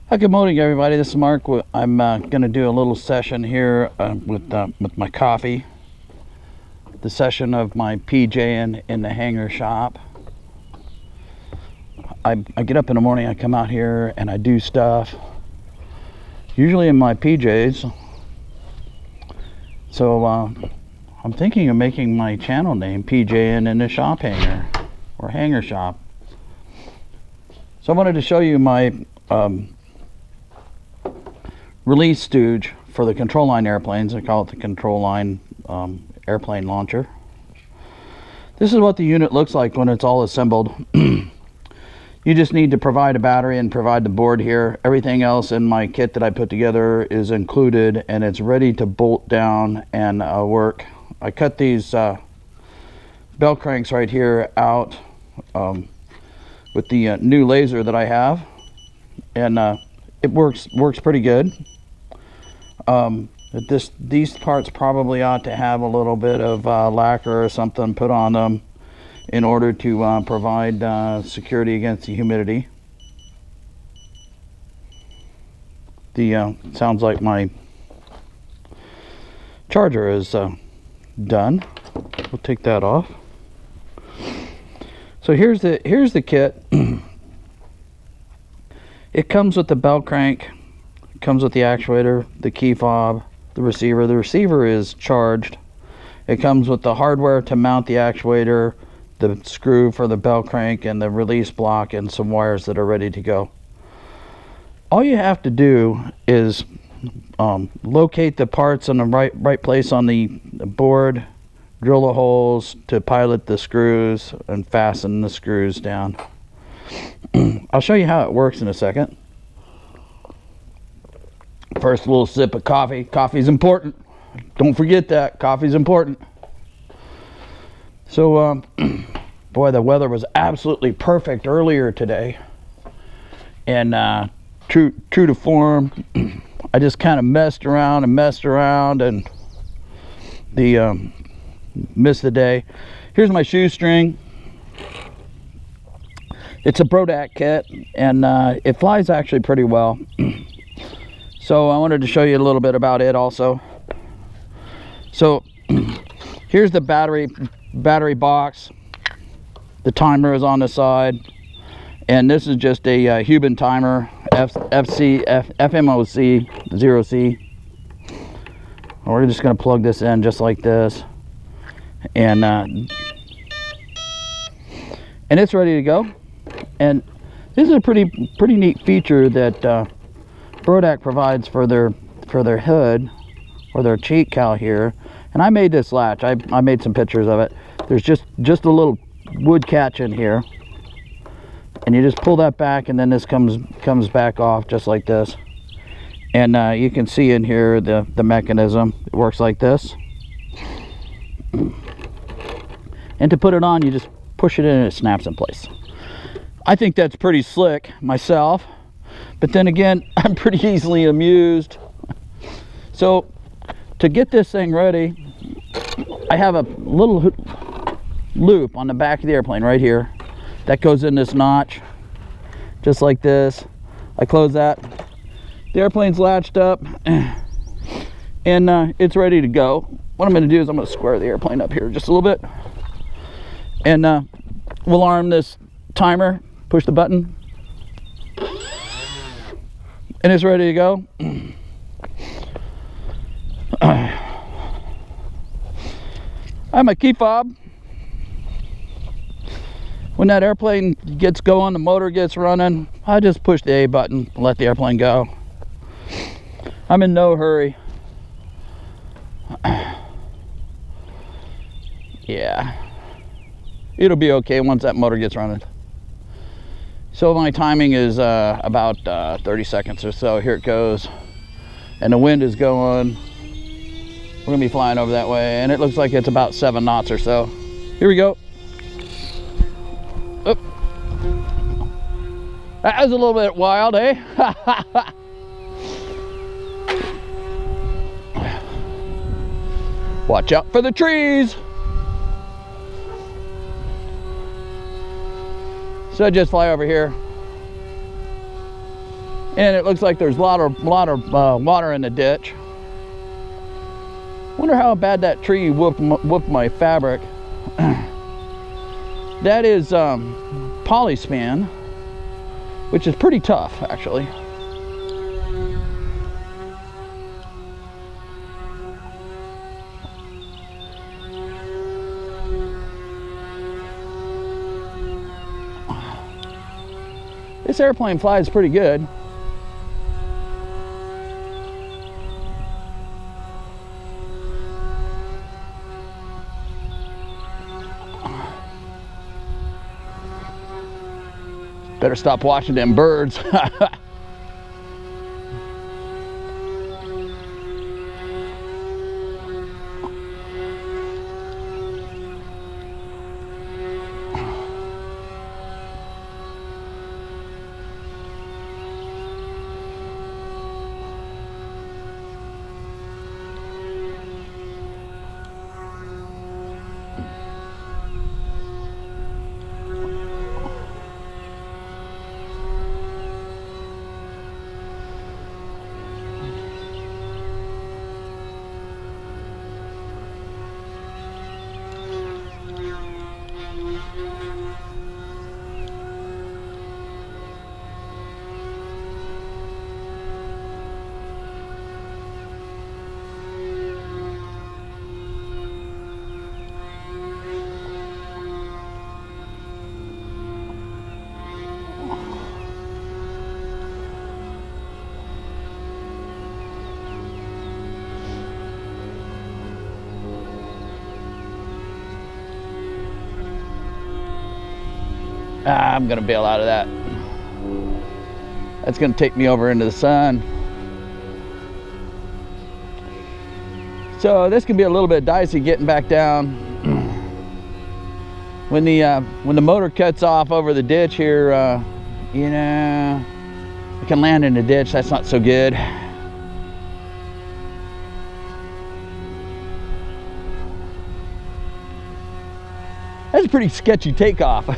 Hi, good morning, everybody. This is Mark. I'm going to do a little session here with my coffee. The session of my PJ in the hanger shop. I get up in the morning, I come out here and I do stuff, usually in my PJs. So I'm thinking of making my channel name PJ in the shop hanger, or hanger shop. So I wanted to show you my release stooge for the control line airplanes. I call it the control line airplane launcher. This is what the unit looks like when it's all assembled. You just need to provide a battery and provide the board here. Everything else in my kit that I put together is included, and it's ready to bolt down and work. I cut these bell cranks right here out with the new laser that I have, and it works pretty good. These parts probably ought to have a little bit of lacquer or something put on them in order to provide security against the humidity. Sounds like my charger is done. We'll take that off. So here's the kit. It comes with the bell crank, it comes with the actuator, the key fob, the receiver. The receiver is charged. It comes with the hardware to mount the actuator, the screw for the bell crank, and the release block, and some wires that are ready to go. All you have to do is locate the parts in the right place on the board, drill the holes to pilot the screws, and fasten the screws down. I'll show you how it works in a second. First, a little sip of coffee. Coffee's important. Don't forget that. Coffee's important. So, boy, the weather was absolutely perfect earlier today. And true to form, I just kind of messed around and missed the day. Here's my shoestring. It's a Brodak kit, and it flies actually pretty well. So I wanted to show you a little bit about it also. So here's the battery box. The timer is on the side, and this is just a Huben timer, FMOC 0C. We're just going to plug this in just like this, and it's ready to go. And this is a pretty neat feature that Brodak provides for their hood or their cheek cowl here. And I made this latch. I made some pictures of it. There's just a little wood catch in here, and you just pull that back, and then this comes back off just like this. And you can see in here the mechanism. It works like this. And to put it on, you just push it in and it snaps in place. I think that's pretty slick myself, but then again, I'm pretty easily amused. So to get this thing ready, I have a little loop on the back of the airplane right here that goes in this notch, just like this. I close that. The airplane's latched up, and it's ready to go. What I'm going to do is I'm going to square the airplane up here just a little bit, and we'll arm this timer. Push the button, and it's ready to go. I have my key fob. When that airplane gets going, the motor gets running, I just push the A button and let the airplane go. I'm in no hurry. Yeah, it'll be okay once that motor gets running. So my timing is about 30 seconds or so. Here it goes. And the wind is going. We're going to be flying over that way. And it looks like it's about 7 knots or so. Here we go. Oop. That was a little bit wild, eh? Watch out for the trees. So I just fly over here. And it looks like there's a lot of water in the ditch. Wonder how bad that tree whooped my fabric. That is polyspan, which is pretty tough actually. This airplane flies pretty good. Better stop watching them birds. I'm gonna bail out of that. That's gonna take me over into the sun. So this can be a little bit dicey getting back down. When the motor cuts off over the ditch here, you know, it can land in the ditch. That's not so good. That's a pretty sketchy takeoff.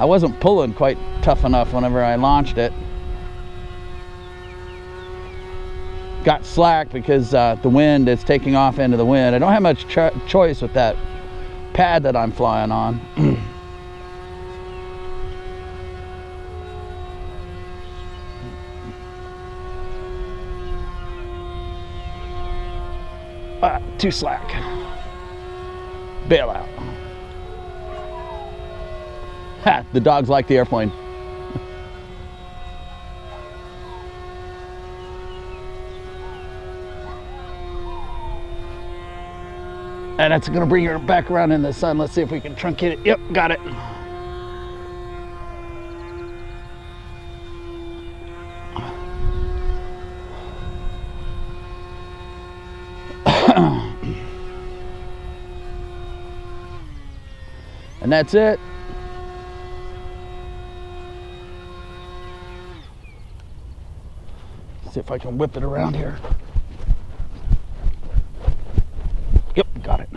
I wasn't pulling quite tough enough whenever I launched it. Got slack because the wind is taking off into the wind. I don't have much choice with that pad that I'm flying on. Too slack. Bail out. Ha, the dogs like the airplane. And that's gonna bring her back around in the sun. Let's see if we can truncate it. Yep, got it. And that's it. See if I can whip it around here. Yep, got it.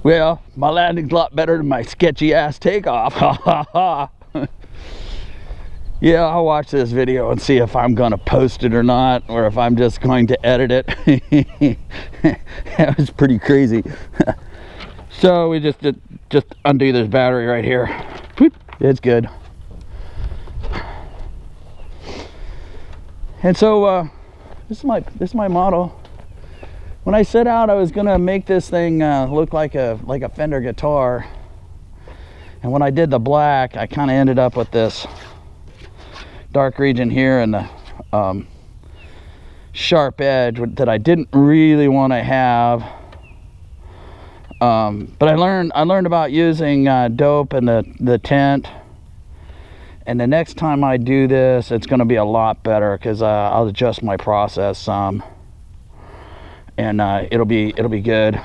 Well, my landing's a lot better than my sketchy ass takeoff. Yeah, I'll watch this video and see if I'm gonna post it or not, or if I'm just going to edit it. That was pretty crazy. So we just undo this battery right here. Whoop, it's good. And so this is my model. When I set out, I was gonna make this thing look like a Fender guitar, and when I did the black, I kind of ended up with this dark region here and the sharp edge that I didn't really want to have. But I learned about using dope and the tint, and the next time I do this, it's going to be a lot better because I'll adjust my process some, and it'll be good.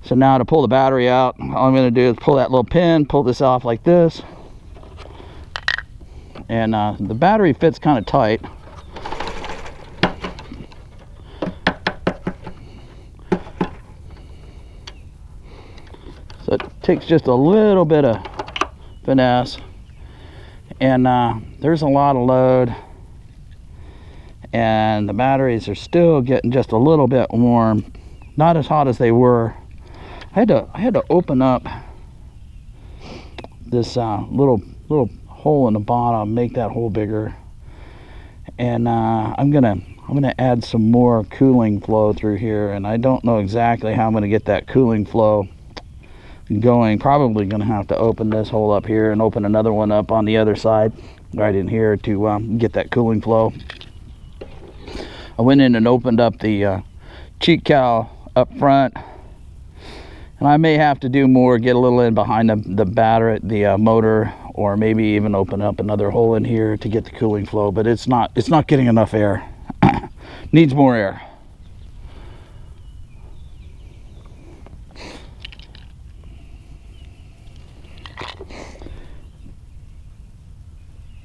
So now to pull the battery out, all I'm going to do is pull that little pin, pull this off like this, and the battery fits kind of tight. So it takes just a little bit of finesse, and there's a lot of load, and the batteries are still getting just a little bit warm, not as hot as they were. I had to open up this little hole in the bottom, make that hole bigger, and I'm gonna add some more cooling flow through here, and I don't know exactly how I'm gonna get that cooling flow going. Probably gonna have to open this hole up here and open another one up on the other side right in here to get that cooling flow. I went in and opened up the cheek cowl up front, and I may have to do more, get a little in behind the battery, the motor, or maybe even open up another hole in here to get the cooling flow, but it's not getting enough air. Needs more air.